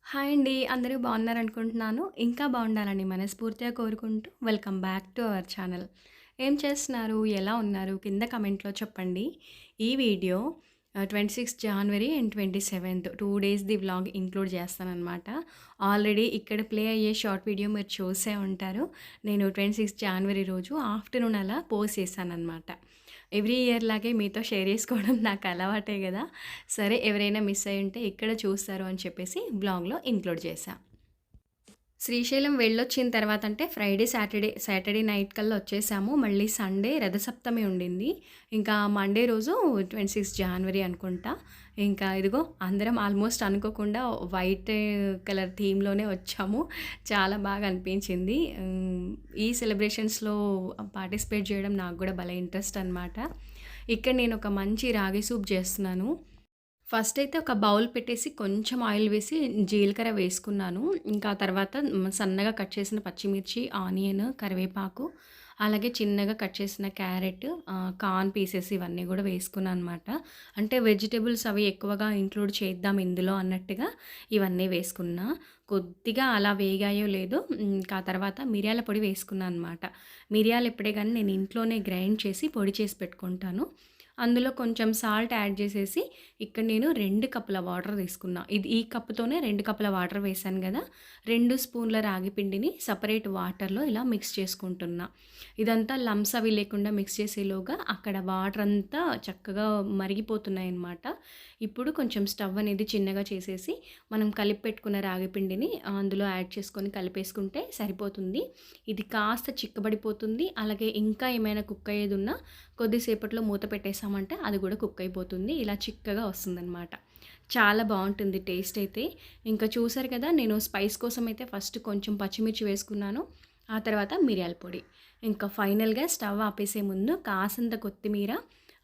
Hi అండి. అందరూ బాగున్నారనుకుంటున్నాను. ఇంకా బాగుండాలని మనస్ఫూర్తిగా కోరుకుంటూ welcome back to our channel. ఏం చేస్తున్నారు? ఎలా ఉన్నారు? కింద కమెంట్‌లో చెప్పండి. ఈ వీడియో 26 జనవరి అండ్ 27 2 డేస్‌ది వ్లాగ్ ఇంక్లూడ్ చేస్తాననమాట. ఆల్రెడీ ఇక్కడ ప్లే అయ్యే షార్ట్ వీడియో మీరు చూసే ఉంటారు. నేను 26 జనవరి రోజు ఆఫ్టర్‌నూన్ అలా పోస్ట్ చేశాననమాట. ఎవ్రీ ఇయర్ లాగే మీతో షేర్ చేసుకోవడం నాకు అలవాటే గదా! సరే ఎవరైనా మిస్ అయ్యుంటే ఇక్కడ చూస్తారు అని చెప్పేసి బ్లాగ్‌లో ఇంక్లూడ్ చేశా. శ్రీశైలం వెళ్ళొచ్చిన తర్వాత అంటే ఫ్రైడే, సాటర్డే నైట్ కల్లా వచ్చేసాము. మళ్ళీ సండే రథసప్తమి ఉండింది. ఇంకా మండే రోజు 26 జనవరి అనుకుంటా. ఇంకా ఇదిగో అందరం ఆల్మోస్ట్ అనుకోకుండా వైట్ కలర్ థీమ్‌లోనే వచ్చాము. చాలా బాగా అనిపించింది. ఈ సెలబ్రేషన్స్‌లో పార్టిసిపేట్ చేయడం నాకు గూడా భలే ఇంట్రెస్ట్ అనమాట. ఇక్కడ నేను ఒక మంచి రాగి సూప్ చేస్తున్నాను. ఫస్ట్ అయితే ఒక బౌల్ పెట్టేసి కొంచెం ఆయిల్ వేసి జీలకర్ర వేసుకున్నాను. ఇంకా తర్వాత సన్నగా కట్ చేసిన పచ్చిమిర్చి, ఆనియన్, కరివేపాకు, అలాగే చిన్నగా కట్ చేసిన క్యారెట్, కార్న్ పీసెస్ ఇవన్నీ గూడా వేసుకున్నాననమాట. అంటే వెజిటబుల్స్ అవి ఎక్కువగా ఇంక్లూడ్ చేద్దాం ఇందులో అన్నట్టుగా ఇవన్నీ వేసుకున్నా. కొద్దిగా అలా వేగాయో లేదో ఇంకా తర్వాత మిరియాల పొడి వేసుకున్నా అనమాట. మిరియాలు ఎప్పుడే గానీ నేను ఇంట్లోనే గ్రైండ్ చేసి పొడి చేసి పెట్టుకుంటాను. అందులో కొంచెం సాల్ట్ యాడ్ చేసేసి ఇక్కడ నేను 2 కప్పుల వాటర్ తీసుకున్నా. ఈ కప్పుతోనే 2 కప్పుల వాటర్ వేశాను గదా! 2 స్పూన్ల రాగి పిండిని సెపరేట్ వాటర్‌లో ఇలా మిక్స్ చేసుకుంటున్నా. ఇదంతా లంప్స్ అవి లేకుండా మిక్స్ చేసేలోగా అక్కడ వాటర్ అంతా చక్కగా మరిగిపోతున్నాయన్నమాట. ఇప్పుడు కొంచెం స్టవ్ అనేది చిన్నగా చేసేసి మనం కలిపి పెట్టుకున్న రాగి పిండిని అందులో యాడ్ చేసుకొని కలిపేసుకుంటే సరిపోతుంది. ఇది కాస్త చిక్కబడిపోతుంది. అలాగే ఇంకా ఏమైనా కుక్ అయ్యేదున్నా కొద్దిసేపట్లో మూత పెట్టేసామంటే అది కూడా కుక్ అయిపోతుంది. ఇలా చిక్కగా వస్తుందనమాట. చాలా బావుంటుంది టేస్ట్ అయితే. ఇంకా చూసారు కదా! నేను స్పైస్ కోసం అయితే ఫస్ట్ కొంచెం పచ్చిమిర్చి వేసుకున్నాను. ఆ తర్వాత మిరియాల పొడి. ఇంకా ఫైనల్‌గా స్టవ్ ఆపేసే ముందు కాసంత కొత్తిమీర,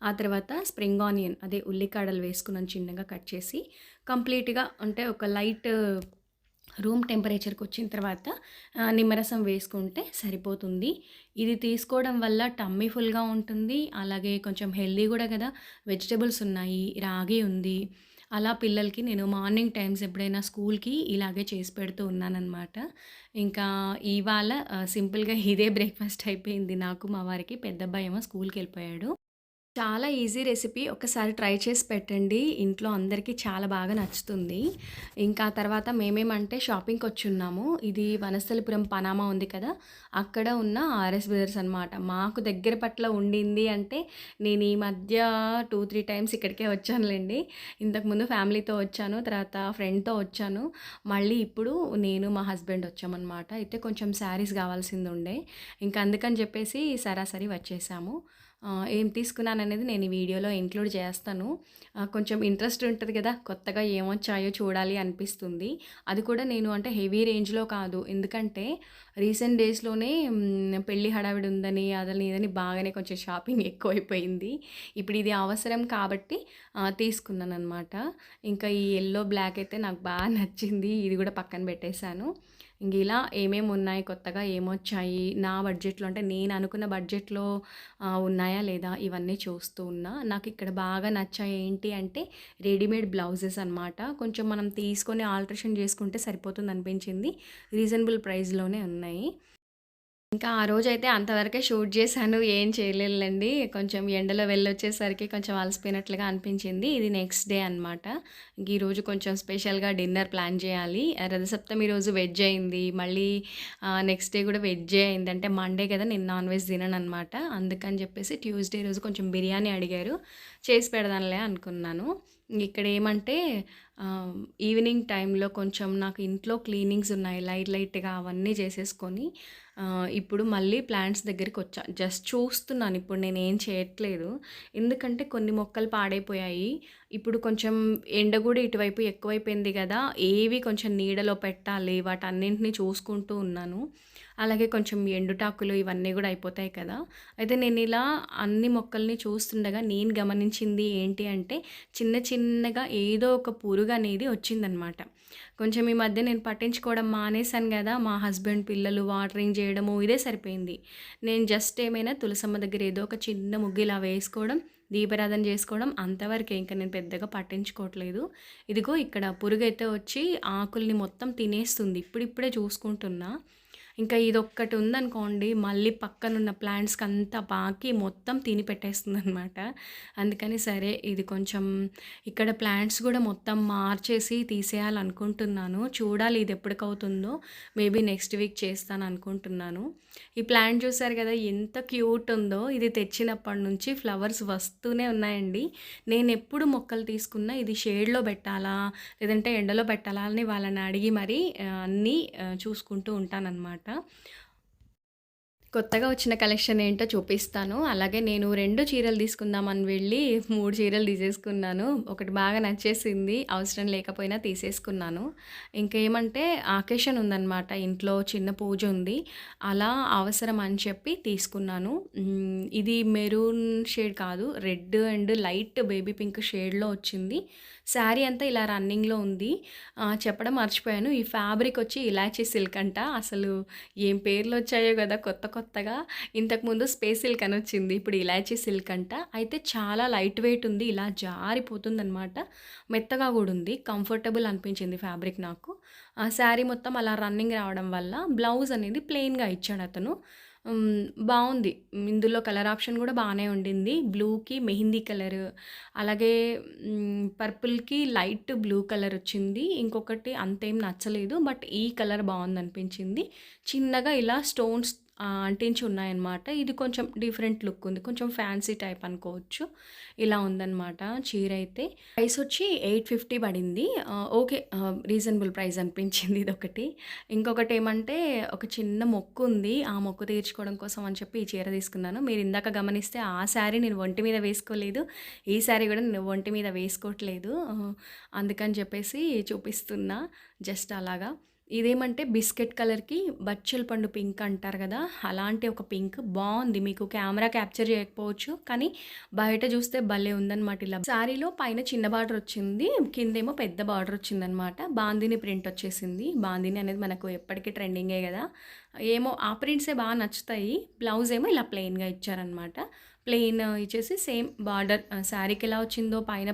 ఆ తర్వాత స్ప్రింగ్ ఆనియన్ అదే ఉల్లికాడలు వేసుకున్నాను చిన్నగా కట్ చేసి. కంప్లీట్‌గా అంటే ఒక లైట్ రూమ్ టెంపరేచర్‌కి వచ్చిన తర్వాత నిమ్మరసం వేసుకుంటే సరిపోతుంది. ఇది తీసుకోవడం వల్ల టమ్మీ ఫుల్‌గా ఉంటుంది. అలాగే కొంచెం హెల్తీ గూడా గదా! వెజిటబుల్స్ ఉన్నాయి, రాగి ఉంది. అలా పిల్లలకి నేను మార్నింగ్ టైమ్స్ ఎప్పుడైనా స్కూల్‌కి ఇలాగే చేసి పెడుతూ ఉన్నాననమాట. ఇంకా ఇవాళ సింపుల్‌గా ఇదే బ్రేక్‌ఫాస్ట్ అయిపోయింది నాకు, మా వారికి. పెద్దబ్బాయేమో స్కూల్‌కెళ్ళిపోయాడు. చాలా ఈజీ రెసిపీ. ఒకసారి ట్రై చేసి పెట్టండి. ఇంట్లో అందరికీ చాలా బాగా నచ్చుతుంది. ఇంకా తర్వాత మేమేమంటే షాపింగ్‌కొచ్చున్నాము. ఇది వనస్థలిపురం పనామా ఉంది కదా! అక్కడ ఉన్న ఆర్ఎస్ బ్రదర్స్ అనమాట. మాకు దగ్గర పట్ల ఉండింది అంటే నేను ఈ మధ్య 2, 3 టైమ్స్ ఇక్కడికే వచ్చానులెండి. ఇంతకుముందు ఫ్యామిలీతో వచ్చాను. తర్వాత ఫ్రెండ్‌తో వచ్చాను. మళ్ళీ ఇప్పుడు నేను మా హస్బెండ్ వచ్చామనమాట. అయితే కొంచెం శారీస్ కావాల్సిందుండే. ఇంక అందుకని చెప్పేసి సరాసరి వచ్చేసాము. ఏం తీసుకున్నాననేది నేను ఈ వీడియోలో ఇంక్లూడ్ చేస్తాను. కొంచెం ఇంట్రెస్ట్ ఉంటది కదా! కొత్తగా ఏమొచ్చాయో చూడాలి అనిపిస్తుంది. అది కూడా నేను అంటే హెవీ రేంజ్‌లో కాదు. ఎందుకంటే రీసెంట్ డేస్‌లోనే పెళ్లి హడావిడి ఉందని, అదని ఇదని బాగానే కొంచెం షాపింగ్ ఎక్కువైపోయింది. ఇప్పుడు ఇది అవసరం కాబట్టి తీసుకున్నాననమాట. ఇంకా ఈ యెల్లో, బ్లాక్ అయితే నాకు బాగా నచ్చింది. ఇది కూడా పక్కన పెట్టేశాను. ఇంక ఇలా ఏమేమి ఉన్నాయి కొత్తగా ఏమొచ్చాయి, నా బడ్జెట్‌లో అంటే నేను అనుకున్న బడ్జెట్‌లో ఉన్నాయా లేదా ఇవన్నీ చూస్తూ ఉన్నా. నాకు ఇక్కడ బాగా నచ్చాయి ఏంటి అంటే రెడీమేడ్ బ్లౌజెస్ అనమాట. కొంచెం మనం తీసుకొని ఆల్టరేషన్ చేసుకుంటే సరిపోతుందనిపించింది. రీజనబుల్ ప్రైస్‌లోనే ఉన్నాయి. ఇంకా ఆ రోజైతే అంతవరకే షూట్ చేశాను. ఏం చేయలేదులెండి. కొంచెం ఎండలో వెళ్ళొచ్చేసరికి కొంచెం అలసిపోయినట్లుగా అనిపించింది. ఇది నెక్స్ట్ డే అనమాట. ఇంక ఈరోజు కొంచెం స్పెషల్‌గా డిన్నర్ ప్లాన్ చేయాలి. రథసప్తమి రోజు వెజ్ అయింది. మళ్ళీ నెక్స్ట్ డే కూడా వెజ్జే అయింది. అంటే మండే కదా! నేను నాన్ వెజ్ తినననమాట. అందుకని చెప్పేసి ట్యూస్‌డే రోజు కొంచెం బిర్యానీ అడిగారు. చేసి పెడదాంలే అనుకున్నాను. ఇక్కడ ఏమంటే ఆహ్, ఈవినింగ్ టైంలో కొంచెం నాకు ఇంట్లో క్లీనింగ్స్ ఉన్నాయి. లైట్‌గా అవన్నీ చేసేసుకొని ఇప్పుడు మళ్ళీ ప్లాంట్స్ దగ్గరికొచ్చా. జస్ట్ చూస్తున్నాను. ఇప్పుడు నేనేం చేయట్లేదు. ఎందుకంటే కొన్ని మొక్కలు పాడైపోయాయి. ఇప్పుడు కొంచెం ఎండ గూడా ఇటువైపు ఎక్కువైపోయింది గదా! ఏవి కొంచెం నీడలో పెట్టాలి. వాటన్నింటిని చూసుకుంటూ ఉన్నాను. అలాగే కొంచెం ఎండుటాకులు ఇవన్నీ గూడా అయిపోతాయి కదా! అయితే నేనిలా అన్ని మొక్కల్ని చూస్తుండగా నేను గమనించింది ఏంటి అంటే చిన్నగా ఏదో ఒక పురుగనేది వచ్చిందనమాట. కొంచెం ఈ మధ్య నేను పట్టించుకోవడం మానేశాను గదా! మా హస్బెండ్, పిల్లలు వాటరింగ్ చేయడము ఇదే సరిపోయింది. నేను జస్ట్ ఏమైనా తులసమ్మ దగ్గర ఏదో ఒక చిన్న ముగ్గు ఇలా వేసుకోవడం, దీపారాధన చేసుకోవడం అంతవరకే. ఇంక నేను పెద్దగా పట్టించుకోవట్లేదు. ఇదిగో ఇక్కడ పురుగైతే వచ్చి ఆకుల్ని మొత్తం తినేస్తుంది. ఇప్పుడిప్పుడే చూసుకుంటున్నా. ఇంకా ఇదొక్కటి ఉందనుకోండి, మళ్ళీ పక్కనున్న ప్లాంట్స్‌కంతా పాకి మొత్తం తిని పెట్టేస్తుందనమాట. అందుకని సరే ఇది కొంచెం ఇక్కడ ప్లాంట్స్ గూడా మొత్తం మార్చేసి తీసేయాలనుకుంటున్నాను. చూడాలి ఇది ఎప్పటికవుతుందో. మేబీ నెక్స్ట్ వీక్ చేస్తాననుకుంటున్నాను. ఈ ప్లాంట్ చూసారు గదా! ఎంత క్యూట్ ఉందో. ఇది తెచ్చినప్పటి నుంచి ఫ్లవర్స్ వస్తూనే ఉన్నాయండి. నేనెప్పుడు మొక్కలు తీసుకున్నా ఇది షేడ్‌లో పెట్టాలా? లేదంటే ఎండలో పెట్టాలా? అని వాళ్ళని అడిగి మరీ అన్నీ చూసుకుంటూ ఉంటాననమాట. కొత్తగా వచ్చిన కలెక్షన్ ఏంటో చూపిస్తాను. అలాగే నేను 2 చీరలు తీసుకుందామని వెళ్ళి 3 చీరలు తీసేసుకున్నాను. ఒకటి బాగా నచ్చేసింది. అవసరం లేకపోయినా తీసేసుకున్నాను. ఇంకేమంటే అకేషన్ ఉందనమాట. ఇంట్లో చిన్న పూజ ఉంది. అలా అవసరం అని చెప్పి తీసుకున్నాను. ఇది మెరూన్ షేడ్ కాదు. Red and light baby pink షేడ్‌లో వచ్చింది. శారీ అంతా ఇలా రన్నింగ్‌లో ఉంది. చెప్పడం మర్చిపోయాను. ఈ ఫ్యాబ్రిక్ వచ్చి ఇలాచీ సిల్క్ అంట. అసలు ఏం పేర్లొచ్చాయో గదా! కొత్త కొత్తగా. ఇంతకుముందు స్పేస్ సిల్క్ అనొచ్చింది. ఇప్పుడు ఇలాచీ సిల్క్ అంట. అయితే చాలా లైట్ వెయిట్ ఉంది. ఇలా జారిపోతుందనమాట. మెత్తగా గూడా ఉంది. కంఫర్టబుల్ అనిపించింది ఫ్యాబ్రిక్ నాకు. శారీ మొత్తం అలా రన్నింగ్ రావడం వల్ల బ్లౌజ్ అనేది ప్లెయిన్‌గా ఇచ్చాడతను. బావుంది. ఇందులో కలర్ ఆప్షన్ గూడా బానే ఉండింది. బ్లూకి మెహందీ కలరు, అలాగే పర్పుల్‌కి లైట్ బ్లూ కలరొచ్చింది. ఇంకొకటి అంతేం నచ్చలేదు. బట్ ఈ కలర్ బావుందనిపించింది. చిన్నగా ఇలా స్టోన్స్ అంటించి ఉన్నాయన్నమాట. ఇది కొంచెం డిఫరెంట్ లుక్ ఉంది. కొంచెం ఫ్యాన్సీ టైప్ అనుకోవచ్చు. ఇలా ఉందన్నమాట చీరైతే. ప్రైస్ వచ్చి 850 పడింది. ఓకే. రీజనబుల్ ప్రైస్ అనిపించింది ఇదొకటి. ఇంకొకటేమంటే ఒక చిన్న మొక్కుంది. ఆ మొక్కు తీర్చుకోవడం కోసం అని చెప్పి ఈ చీర తీసుకున్నాను. మీరు ఇందాక గమనిస్తే ఆ శారీ నేను ఒంటి మీద వేసుకోలేదు. ఈ శారీ గూడా నేను ఒంటి మీద వేసుకోవట్లేదు. అందుకని చెప్పేసి చూపిస్తున్నా జస్ట్ అలాగా. ఇదేమంటే బిస్కెట్ కలర్‌కి బచ్చల పండు పింక్ అంటారు గదా! అలాంటి ఒక పింక్ బావుంది. మీకు కెమెరా క్యాప్చర్ చేయకపోవచ్చు. కానీ బయట చూస్తే భలే ఉందనమాట ఇలా. శారీలో పైన చిన్న బార్డర్ వచ్చింది. కిందేమో పెద్ద బార్డర్ వచ్చిందనమాట. బాందిని ప్రింట్ వచ్చేసింది. బాందిని అనేది మనకు ఎప్పటికి ట్రెండింగే గదా! ఏమో ఆ ప్రింట్సే బాగా నచ్చుతాయి. బ్లౌజ్ ఏమో ఇలా ప్లెయిన్‌గా ఇచ్చారనమాట. ప్లెయిన్ ఇచ్చేసి సేమ్ బార్డర్ శారీకి ఎలా వచ్చిందో పైన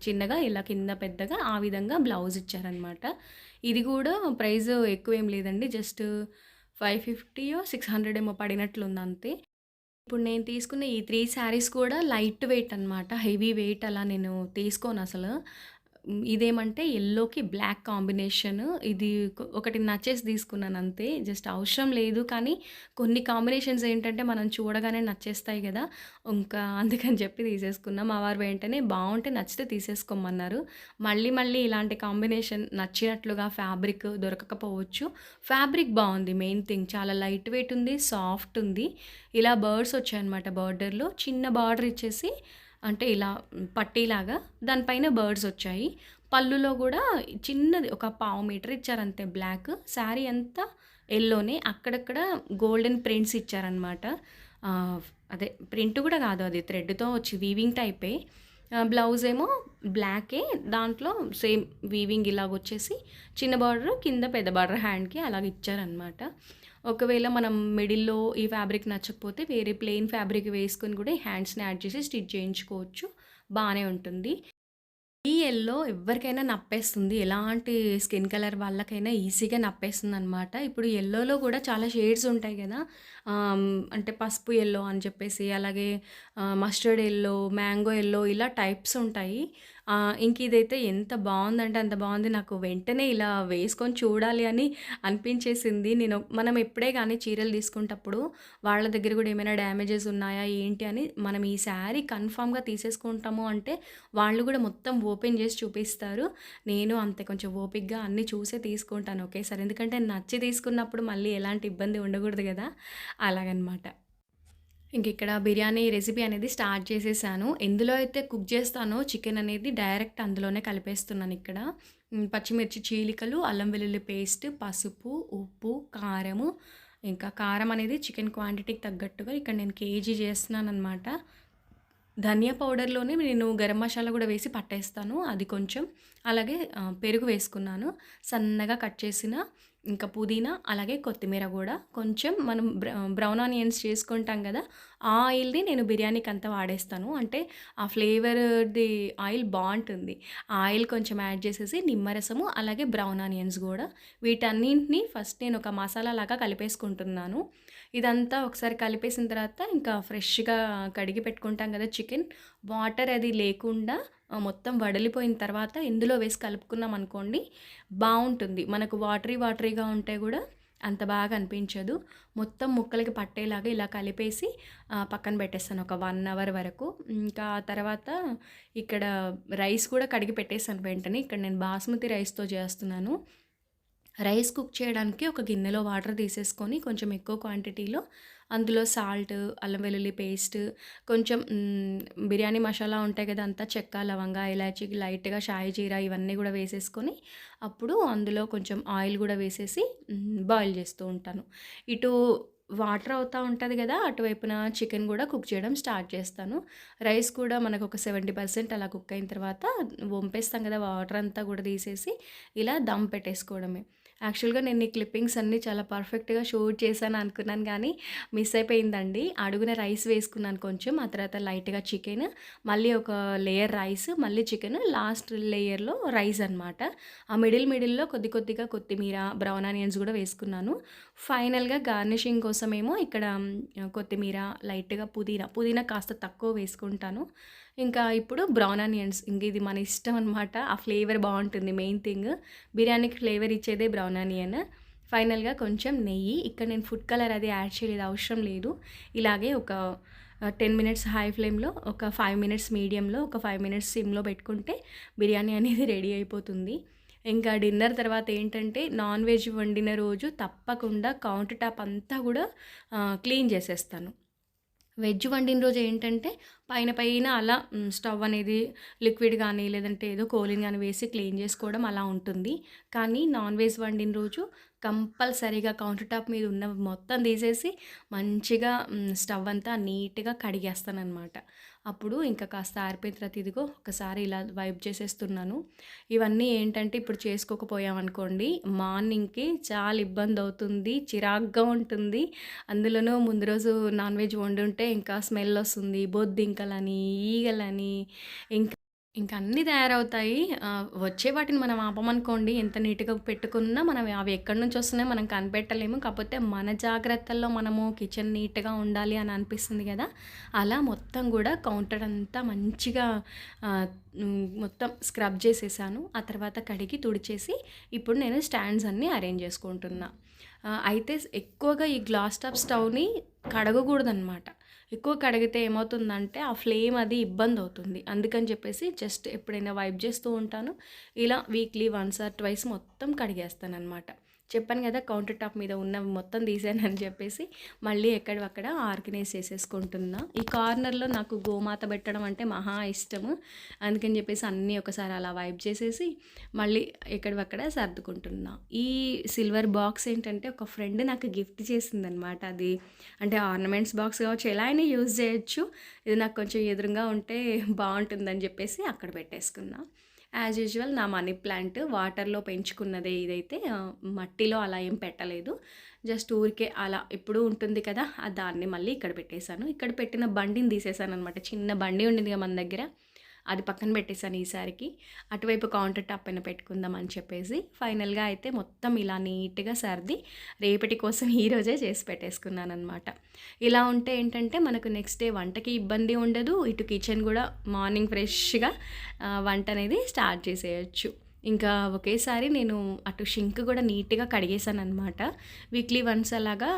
చిన్నగా ఇలా కింద పెద్దగా ఆ విధంగా బ్లౌజ్ ఇచ్చారనమాట. ఇది గూడా ప్రైస్ ఎక్కువేం లేదండి. జస్ట్ 550యో, 600 ఏమో పడినట్లుంది అంతే. ఇప్పుడు నేను తీసుకున్న ఈ 3 శారీస్ కూడా లైట్ వెయిట్ అనమాట. హెవీ వెయిట్ అలా నేను తీసుకోనసలు. ఇదేమంటే యెల్లోకి బ్లాక్ కాంబినేషన్. ఇది ఒకటి నచ్చేసి తీసుకున్నాను అంతే. జస్ట్ అవసరం లేదు. కానీ కొన్ని కాంబినేషన్స్ ఏంటంటే మనం చూడగానే నచ్చేస్తాయి గదా! ఇంకా అందుకని చెప్పి తీసేసుకున్నా. మా వారు వెంటనే బావుంటే నచ్చితే తీసేసుకోమన్నారు. మళ్ళీ మళ్ళీ ఇలాంటి కాంబినేషన్ నచ్చినట్లుగా ఫ్యాబ్రిక్ దొరకకపోవచ్చు. ఫ్యాబ్రిక్ బావుంది మెయిన్ థింగ్. చాలా లైట్ వెయిట్ ఉంది. సాఫ్ట్ ఉంది. ఇలా బర్డ్స్ వచ్చాయన్నమాట బార్డర్‌లో. చిన్న బార్డర్ ఇచ్చేసి అంటే ఇలా పట్టీలాగా దానిపైన బర్డ్స్ వచ్చాయి. పళ్ళులో గూడా చిన్నది ఒక పావు మీటర్ ఇచ్చారంతే బ్లాక్. శారీ అంతా యెల్లోనే. అక్కడక్కడ గోల్డెన్ ప్రింట్స్ ఇచ్చారనమాట. అదే ప్రింట్ గూడా గాదు అది థ్రెడ్‌తో వచ్చి వీవింగ్ టైపే. బ్లౌజ్ ఏమో బ్లాకే. దాంట్లో సేమ్ వీవింగ్ ఇలాగొచ్చేసి చిన్న బార్డర్, కింద పెద్ద బార్డర్ హ్యాండ్‌కి అలాగ ఇచ్చారనమాట. ఒకవేళ మనం మిడిల్‌లో ఈ ఫ్యాబ్రిక్ నచ్చకపోతే వేరే ప్లెయిన్ ఫ్యాబ్రిక్ వేసుకొని కూడా ఈ హ్యాండ్స్‌ని యాడ్ చేసి స్టిచ్ చేయించుకోవచ్చు. బానే ఉంటుంది. ఈ యెల్లో ఎవ్వరికైనా నప్పేస్తుంది. ఎలాంటి స్కిన్ కలర్ వాళ్ళకైనా ఈజీగా నప్పేస్తుందనమాట. ఇప్పుడు యెల్లోలో కూడా చాలా షేడ్స్ ఉంటాయి గదా! అంటే పసుపు యెల్లో అని చెప్పేసి, అలాగే మస్టర్డ్ యెల్లో, మ్యాంగో యెల్లో ఇలా టైప్స్ ఉంటాయి. ఇంక ఇదైతే ఎంత బావుందంటే అంత బావుంది. నాకు వెంటనే ఇలా వేసుకొని చూడాలి అని అనిపించేసింది. మనం ఎప్పుడే గానీ చీరలు తీసుకునేటప్పుడు వాళ్ళ దగ్గర గూడా ఏమైనా డ్యామేజెస్ ఉన్నాయా ఏంటి అని మనం ఈ శారీ కన్ఫర్మ్‌గా తీసేసుకుంటాము అంటే వాళ్ళు గూడా మొత్తం ఓపెన్ జేసి చూపిస్తారు. నేను అంతే కొంచెం ఓపికగా అన్నీ చూసే తీసుకుంటాను ఒకేసారి. ఎందుకంటే నచ్చి తీసుకున్నప్పుడు మళ్ళీ ఎలాంటి ఇబ్బంది ఉండగూడదు గదా! అలాగనమాట. ఇంకిక్కడ బిర్యానీ రెసిపీ అనేది స్టార్ట్ చేసేసాను. ఎందులో అయితే కుక్ చేస్తానో చికెన్ అనేది డైరెక్ట్ అందులోనే కలిపేస్తున్నానిక్కడ. పచ్చిమిర్చి చీలికలు, అల్లం వెల్లుల్లి పేస్ట్, పసుపు, ఉప్పు, కారము, ఇంకా కారం అనేది చికెన్ క్వాంటిటీకి తగ్గట్టుగా ఇక్కడ నేను కేజీ చేస్తున్నాననమాట. ధనియా పౌడర్‌లోనే నేను గరం మసాలా గూడా వేసి పట్టేస్తాను. అది కొంచెం. అలాగే పెరుగు వేసుకున్నాను. సన్నగా కట్ చేసిన ఇంకా పుదీనా అలాగే కొత్తిమీర కూడా కొంచెం మనం బ్రౌన్ ఆనియన్స్ చేసుకుంటాం కదా, ఆ ఆయిల్ని నేను బిర్యానీకి అంతా వాడేస్తాను. అంటే ఆ ఫ్లేవర్ది ఆయిల్ బాగుంటుంది. ఆ ఆయిల్ కొంచెం యాడ్ చేసేసి నిమ్మరసము అలాగే బ్రౌన్ ఆనియన్స్ కూడా వీటన్నింటిని ఫస్ట్ నేను ఒక మసాలా లాగా కలిపేసుకుంటున్నాను. ఇదంతా ఒకసారి కలిపేసిన తర్వాత ఇంకా ఫ్రెష్గా కడిగి పెట్టుకుంటాం కదా చికెన్, వాటర్ అది లేకుండా మొత్తం వడలిపోయిన తర్వాత ఇందులో వేసి కలుపుకున్నాం అనుకోండి బావుంటుంది. మనకు వాటరీ వాటరీగా ఉంటే గూడా అంత బాగా అనిపించదు. మొత్తం ముక్కలకి పట్టేలాగా ఇలా కలిపేసి పక్కన పెట్టేస్తాను ఒక 1 అవర్ వరకు. ఇంకా తర్వాత ఇక్కడ రైస్ కూడా కడిగి పెట్టేసాను వెంటనే. ఇక్కడ నేను బాస్మతి రైస్‌తో చేస్తున్నాను. రైస్ కుక్ చేయడానికి ఒక గిన్నెలో వాటర్ తీసేసుకొని కొంచెం ఎక్కువ క్వాంటిటీలో అందులో సాల్ట్, అల్లం వెల్లుల్లి పేస్ట్, కొంచెం బిర్యానీ మసాలా ఉంటాయి కదా, అంతా చెక్క, లవంగా, ఇలాచీ, లైట్‌గా షాయి జీరా ఇవన్నీ కూడా వేసేసుకొని అప్పుడు అందులో కొంచెం ఆయిల్ కూడా వేసేసి బాయిల్ చేస్తూ ఉంటాను. ఇటు వాటర్ అవుతా ఉంటది కదా, అటువైపున చికెన్ కూడా కుక్ చేయడం స్టార్ట్ చేస్తాను. రైస్ కూడా మనకు ఒక 70% అలా కుక్ అయిన తర్వాత వంపేస్తాం కదా, వాటర్ అంతా కూడా తీసేసి ఇలా దమ్ పెట్టేసుకోవడమే. యాక్చువల్‌గా నేను ఈ క్లిప్పింగ్స్ అన్నీ చాలా పర్ఫెక్ట్‌గా షూట్ చేశాను అనుకున్నాను కానీ మిస్ అయిపోయిందండి. అడుగున రైస్ వేసుకున్నాను కొంచెం, ఆ తర్వాత లైట్‌గా చికెన్, మళ్ళీ ఒక లేయర్ రైస్, మళ్ళీ చికెన్, లాస్ట్ లేయర్‌లో రైస్ అనమాట. ఆ మిడిల్‌లో కొద్ది కొద్దిగా కొత్తిమీర, బ్రౌన్ ఆనియన్స్ కూడా వేసుకున్నాను. ఫైనల్‌గా గార్నిషింగ్ కోసమేమో ఇక్కడ కొత్తిమీర, లైట్‌గా పుదీనా కాస్త తక్కువ వేసుకుంటాను. ఇంకా ఇప్పుడు బ్రౌన్ ఆనియన్స్, ఇంక ఇది మన ఇష్టం అనమాట. ఆ ఫ్లేవర్ బావుంటుంది. మెయిన్ థింగ్ బిర్యానీకి ఫ్లేవర్ ఇచ్చేదే బ్రౌన్ ఆనియన్. ఫైనల్‌గా కొంచెం నెయ్యి, ఇక్కడ నేను ఫుడ్ కలర్ అది యాడ్ చేయలేదు, అవసరం లేదు. ఇలాగే ఒక 10 మినిట్స్ హై ఫ్లేమ్‌లో, ఒక 5 మినిట్స్ మీడియంలో, ఒక 5 మినిట్స్ సిమ్‌లో పెట్టుకుంటే బిర్యానీ అనేది రెడీ అయిపోతుంది. ఇంకా డిన్నర్ తర్వాత ఏంటంటే నాన్ వెజ్ వండిన రోజు తప్పకుండా కౌంటర్ టాప్ అంతా కూడా క్లీన్ చేసేస్తాను. వెజ్ వండిన రోజు ఏంటంటే పైన పైన అలా స్టవ్ అనేది లిక్విడ్ కానీ లేదంటే ఏదో కోలిన్ కానీ వేసి క్లీన్ చేసుకోవడం అలా ఉంటుంది. కానీ నాన్ వెజ్ వండిన రోజు కంపల్సరీగా కౌంటర్ టాప్ మీద ఉన్న మొత్తం తీసేసి మంచిగా స్టవ్ అంతా నీట్‌గా కడిగేస్తాననమాట. అప్పుడు ఇంకా కాస్త ఆరిపోయిన తర్వాత ఇదిగో ఒకసారి ఇలా వైప్ చేసేస్తున్నాను. ఇవన్నీ ఏంటంటే ఇప్పుడు చేసుకోకపోయామనుకోండి మార్నింగ్‌కి చాలా ఇబ్బందవుతుంది, చిరాకుగా ఉంటుంది. అందులోనూ ముందు రోజు నాన్ వెజ్ వండుంటే ఇంకా స్మెల్ వస్తుంది. బొద్దింకలని, ఈగలని ఇంకా ఇంకా అన్నీ తయారవుతాయి. వచ్చే వాటిని మనం ఆపమనుకోండి ఎంత నీట్‌గా పెట్టుకున్నా మనం అవి ఎక్కడి నుంచి వస్తున్నాయో మనం కనిపెట్టలేము. కాకపోతే మన జాగ్రత్తల్లో మనము కిచెన్ నీట్‌గా ఉండాలి అని అనిపిస్తుంది గదా, అలా మొత్తం గూడా కౌంటర్ అంతా మంచిగా మొత్తం స్క్రబ్ చేసేసాను. ఆ తర్వాత కడిగి తుడిచేసి ఇప్పుడు నేను స్టాండ్స్ అన్నీ అరేంజ్ చేసుకుంటున్నా. అయితే ఎక్కువగా ఈ గ్లాస్ టాప్ స్టవ్‌ని కడగకూడదనమాట. ఎక్కువ కడిగితే ఏమవుతుందంటే ఆ ఫ్లేమ్ అది ఇబ్బందవుతుంది. అందుకని చెప్పేసి జస్ట్ ఎప్పుడైనా వైప్ చేస్తూ ఉంటాను. ఇలా వీక్లీ వన్స్ ఆర్ ట్వైస్ మొత్తం కడిగేస్తాననమాట. చెప్పాను కదా, కౌంటర్ టాప్ మీద ఉన్నవి మొత్తం తీసానని చెప్పేసి మళ్ళీ ఎక్కడివక్కడ ఆర్గనైజ్ చేసేసుకుంటున్నా. ఈ కార్నర్‌లో నాకు గోమాత పెట్టడం అంటే మహా ఇష్టము. అందుకని చెప్పేసి అన్నీ ఒకసారి అలా వైప్ చేసేసి మళ్ళీ ఎక్కడివక్కడ సర్దుకుంటున్నా. ఈ సిల్వర్ బాక్స్ ఏంటంటే ఒక ఫ్రెండ్ నాకు గిఫ్ట్ చేసిందనమాట. అది అంటే ఆర్నమెంట్స్ బాక్స్ కావచ్చు, ఎలా అయినా యూజ్ చేయొచ్చు. ఇది నాకు కొంచెం ఎదురుంగా ఉంటే బావుంటుందని చెప్పేసి అక్కడ పెట్టేసుకున్నా. యాజ్ యూజువల్ నా మనీ ప్లాంట్ వాటర్‌లో పెంచుకున్నదే ఇదైతే, మట్టిలో అలా ఏం పెట్టలేదు. జస్ట్ ఊరికే అలా ఎప్పుడూ ఉంటుంది కదా, దాన్ని మళ్ళీ ఇక్కడ పెట్టేశాను. ఇక్కడ పెట్టిన బండిని తీసేసాననమాట. చిన్న బండి ఉండిందిగా మన దగ్గర, అది పక్కన పెట్టేశాను ఈసారికి. అటువైపు కౌంటర్ టాప్ పైన పెట్టుకుందాం అని చెప్పేసి ఫైనల్‌గా అయితే మొత్తం ఇలా నీట్‌గా సర్ది రేపటి కోసం ఈరోజే చేసి పెట్టేసుకున్నాననమాట. ఇలా ఉంటే ఏంటంటే మనకు నెక్స్ట్ డే వంటకి ఇబ్బంది ఉండదు. ఇటు కిచెన్ కూడా మార్నింగ్ ఫ్రెష్‌గా వంట అనేది స్టార్ట్ చేసేయొచ్చు. ఇంకా ఒకేసారి నేను అటు షింక్ కూడా నీట్‌గా కడిగేసాననమాట. వీక్లీ వన్స్ అలాగా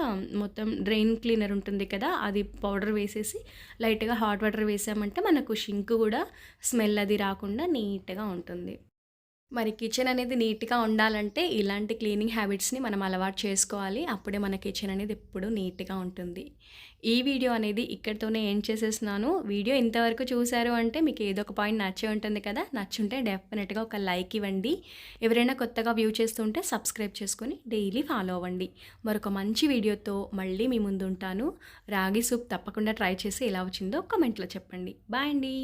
మొత్తం డ్రైన్ క్లీనర్ ఉంటుంది కదా, అది పౌడర్ వేసేసి లైట్‌గా హాట్ వాటర్ వేసామంటే మనకు షింక్ కూడా స్మెల్ అది రాకుండా నీట్‌గా ఉంటుంది. మరి కిచెన్ అనేది నీట్‌గా ఉండాలంటే ఇలాంటి క్లీనింగ్ హ్యాబిట్స్‌ని మనం అలవాటు చేసుకోవాలి. అప్పుడే మన కిచెన్ అనేది ఎప్పుడూ నీట్‌గా ఉంటుంది. ఈ వీడియో అనేది ఇక్కడితోనే ఎండ్ చేసేస్తున్నాను. వీడియో ఇంతవరకు చూసారు అంటే మీకు ఏదో ఒక పాయింట్ నచ్చే ఉంటుంది కదా, నచ్చుంటే డెఫినెట్‌గా ఒక లైక్ ఇవ్వండి. ఎవరైనా కొత్తగా వ్యూ చేస్తుంటే సబ్స్క్రైబ్ చేసుకొని డైలీ ఫాలో అవ్వండి. మరొక మంచి వీడియోతో మళ్ళీ మీ ముందుంటాను. రాగి సూప్ తప్పకుండా ట్రై చేసి ఎలా వచ్చిందో కామెంట్‌లో చెప్పండి. బాయ్ అండి.